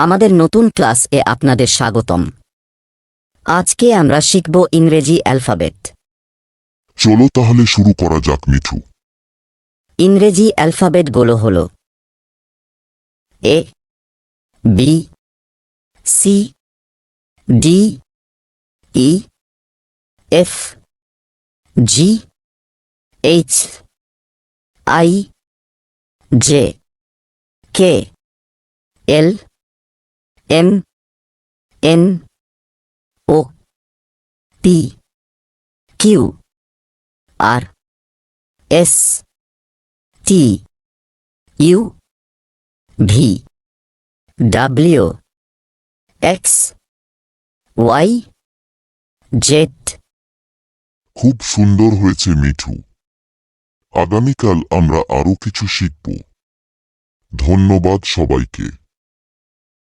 আমাদের নতুন ক্লাসে আপনাদের স্বাগতম। আজকে আমরা শিখব ইংরেজি অ্যালফাবেট। চলো তাহলে শুরু করা যাক মিঠু। ইংরেজি অ্যালফাবেটগুলো হল A, B, C, D, E, F, G, H, I, J, K, L, M, N, O, P, Q, R, S, T, U, V, W, X, Y, Z. খুব সুন্দর হয়েছে মিঠু। আগামীকাল আমরা আরো কিছু শিখব। ধন্যবাদ সবাইকে।